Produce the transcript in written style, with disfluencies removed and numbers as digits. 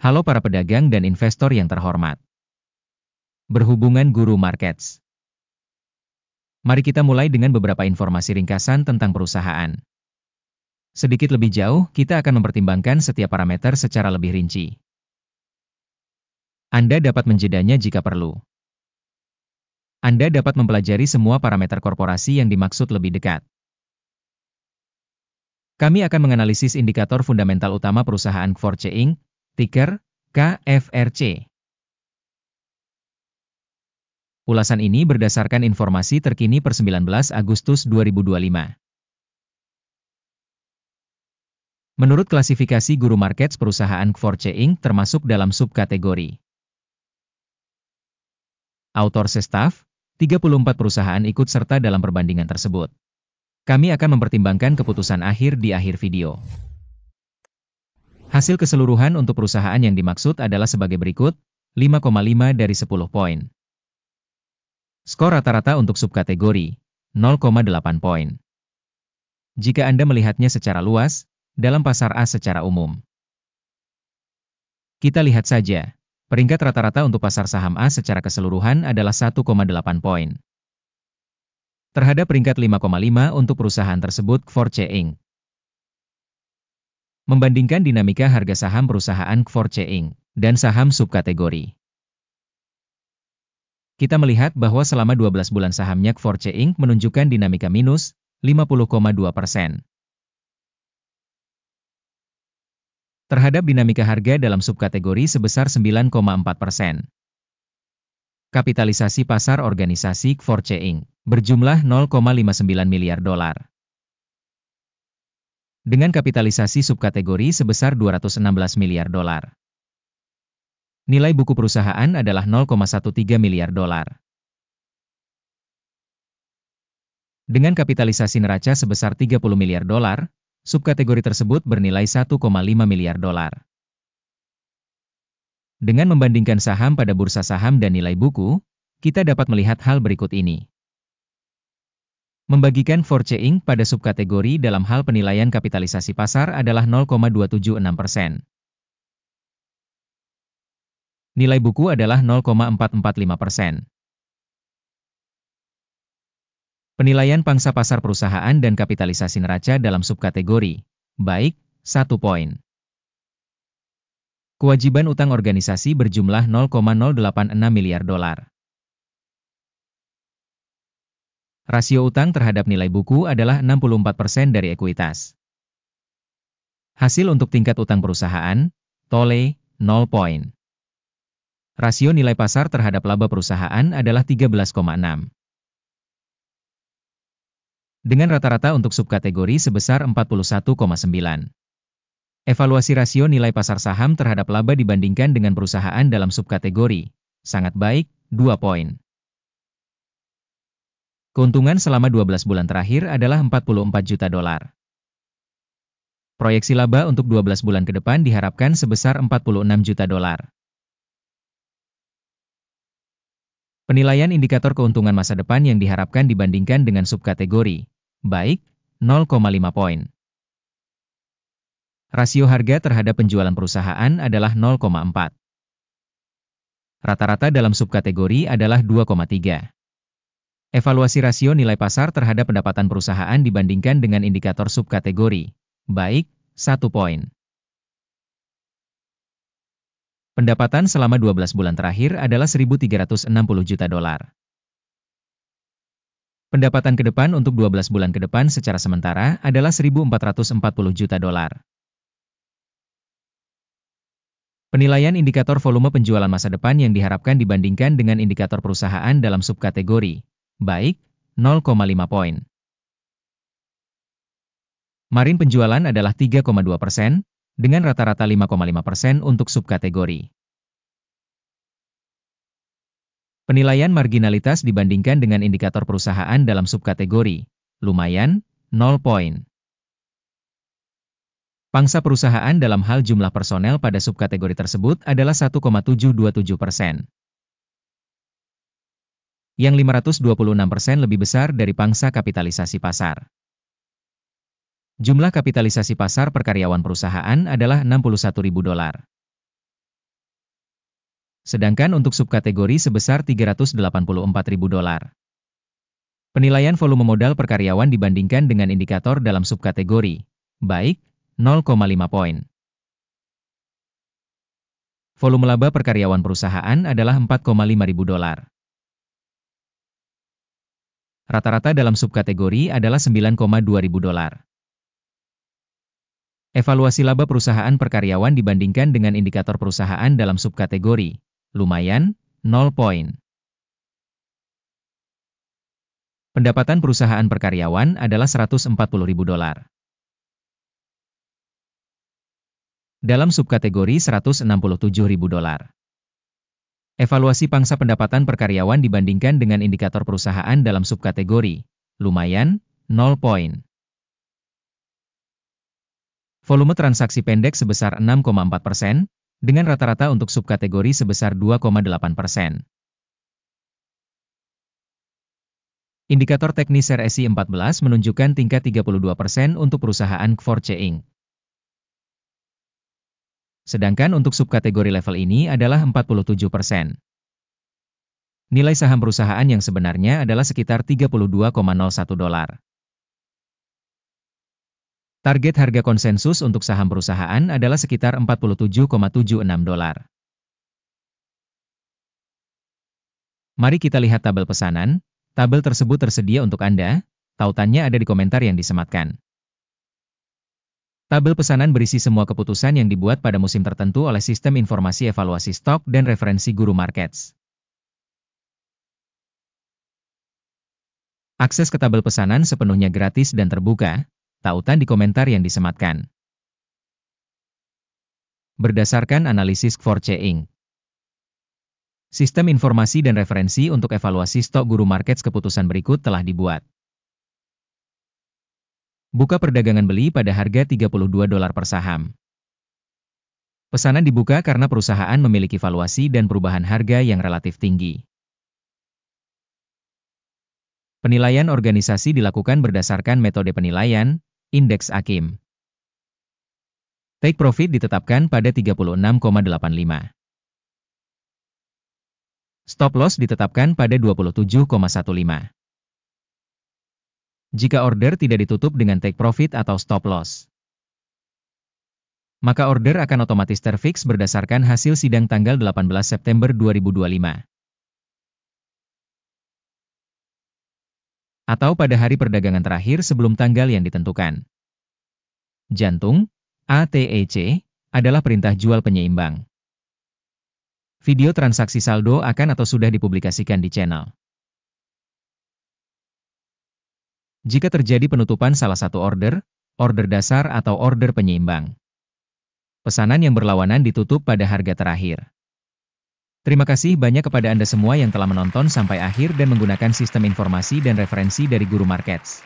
Halo para pedagang dan investor yang terhormat. Berhubungan Guru Markets. Mari kita mulai dengan beberapa informasi ringkasan tentang perusahaan. Sedikit lebih jauh, kita akan mempertimbangkan setiap parameter secara lebih rinci. Anda dapat menjedanya jika perlu. Anda dapat mempelajari semua parameter korporasi yang dimaksud lebih dekat. Kami akan menganalisis indikator fundamental utama perusahaan Kforce Inc., ticker KFRC. Ulasan ini berdasarkan informasi terkini per 19 Agustus 2025. Menurut klasifikasi Guru Markets, perusahaan Kforce Inc. termasuk dalam subkategori Outsource Staff. 34 perusahaan ikut serta dalam perbandingan tersebut. Kami akan mempertimbangkan keputusan akhir di akhir video. Hasil keseluruhan untuk perusahaan yang dimaksud adalah sebagai berikut, 5,5 dari 10 poin. Skor rata-rata untuk subkategori, 0,8 poin. Jika Anda melihatnya secara luas, dalam pasar A secara umum. Kita lihat saja, peringkat rata-rata untuk pasar saham A secara keseluruhan adalah 1,8 poin. Terhadap peringkat 5,5 untuk perusahaan tersebut Kforce Inc. Membandingkan dinamika harga saham perusahaan Kforce Inc. dan saham subkategori. Kita melihat bahwa selama 12 bulan sahamnya Kforce Inc. menunjukkan dinamika minus 50,2%. Terhadap dinamika harga dalam subkategori sebesar 9,4%. Kapitalisasi pasar organisasi Kforce Inc. berjumlah 0,59 miliar dolar. Dengan kapitalisasi subkategori sebesar 216 miliar dolar. Nilai buku perusahaan adalah 0,13 miliar dolar. Dengan kapitalisasi neraca sebesar 30 miliar dolar, subkategori tersebut bernilai 1,5 miliar dolar. Dengan membandingkan saham pada bursa saham dan nilai buku, kita dapat melihat hal berikut ini. Membagikan Kforce Inc. pada subkategori dalam hal penilaian kapitalisasi pasar adalah 0,276%. Nilai buku adalah 0,445%. Penilaian pangsa pasar perusahaan dan kapitalisasi neraca dalam subkategori, baik, 1 poin. Kewajiban utang organisasi berjumlah 0,086 miliar dolar. Rasio utang terhadap nilai buku adalah 64% dari ekuitas. Hasil untuk tingkat utang perusahaan, TOLE, 0 poin. Rasio nilai pasar terhadap laba perusahaan adalah 13,6. Dengan rata-rata untuk subkategori sebesar 41,9. Evaluasi rasio nilai pasar saham terhadap laba dibandingkan dengan perusahaan dalam subkategori, sangat baik, 2 poin. Keuntungan selama 12 bulan terakhir adalah 44 juta dolar. Proyeksi laba untuk 12 bulan ke depan diharapkan sebesar 46 juta dolar. Penilaian indikator keuntungan masa depan yang diharapkan dibandingkan dengan subkategori, baik, 0,5 poin. Rasio harga terhadap penjualan perusahaan adalah 0,4. Rata-rata dalam subkategori adalah 2,3. Evaluasi rasio nilai pasar terhadap pendapatan perusahaan dibandingkan dengan indikator subkategori, baik, 1 poin. Pendapatan selama 12 bulan terakhir adalah 1.360 juta dolar. Pendapatan ke depan untuk 12 bulan ke depan secara sementara adalah 1.440 juta dolar. Penilaian indikator volume penjualan masa depan yang diharapkan dibandingkan dengan indikator perusahaan dalam subkategori, baik, 0,5 poin. Margin penjualan adalah 3,2%, dengan rata-rata 5,5% untuk subkategori. Penilaian marginalitas dibandingkan dengan indikator perusahaan dalam subkategori, lumayan, 0 poin. Pangsa perusahaan dalam hal jumlah personel pada subkategori tersebut adalah 1,727%. Yang 526% lebih besar dari pangsa kapitalisasi pasar. Jumlah kapitalisasi pasar per karyawan perusahaan adalah 61.000 dolar. Sedangkan untuk subkategori sebesar $384.000. Penilaian volume modal per karyawan dibandingkan dengan indikator dalam subkategori, baik, 0,5 poin. Volume laba per karyawan perusahaan adalah $4,500. Rata-rata dalam subkategori adalah $9,200. Evaluasi laba perusahaan per karyawan dibandingkan dengan indikator perusahaan dalam subkategori, lumayan, 0 poin. Pendapatan perusahaan per karyawan adalah $140.000. Dalam subkategori $167.000. Evaluasi pangsa pendapatan per karyawan dibandingkan dengan indikator perusahaan dalam subkategori, lumayan, 0 poin. Volume transaksi pendek sebesar 6,4%, dengan rata-rata untuk subkategori sebesar 2,8%. Indikator teknis RSI 14 menunjukkan tingkat 32% untuk perusahaan Kvorce Inc. Sedangkan untuk subkategori level ini adalah 47%. Nilai saham perusahaan yang sebenarnya adalah sekitar $32,01. Target harga konsensus untuk saham perusahaan adalah sekitar $47,76. Mari kita lihat tabel pesanan. Tabel tersebut tersedia untuk Anda, tautannya ada di komentar yang disematkan. Tabel pesanan berisi semua keputusan yang dibuat pada musim tertentu oleh Sistem Informasi Evaluasi Stok dan Referensi Guru Markets. Akses ke tabel pesanan sepenuhnya gratis dan terbuka. Tautan di komentar yang disematkan. Berdasarkan analisis Kvorce Inc. Sistem informasi dan referensi untuk evaluasi stok Guru Markets keputusan berikut telah dibuat. Buka perdagangan beli pada harga $32 per saham. Pesanan dibuka karena perusahaan memiliki valuasi dan perubahan harga yang relatif tinggi. Penilaian organisasi dilakukan berdasarkan metode penilaian, Indeks AKIM. Take profit ditetapkan pada 36,85. Stop loss ditetapkan pada 27,15. Jika order tidak ditutup dengan take profit atau stop loss, maka order akan otomatis terfix berdasarkan hasil sidang tanggal 18 September 2025. Atau pada hari perdagangan terakhir sebelum tanggal yang ditentukan. Jantung, ATEC, adalah perintah jual penyeimbang. Video transaksi saldo akan atau sudah dipublikasikan di channel. Jika terjadi penutupan salah satu order, order dasar atau order penyeimbang, pesanan yang berlawanan ditutup pada harga terakhir. Terima kasih banyak kepada Anda semua yang telah menonton sampai akhir dan menggunakan sistem informasi dan referensi dari Guru Markets.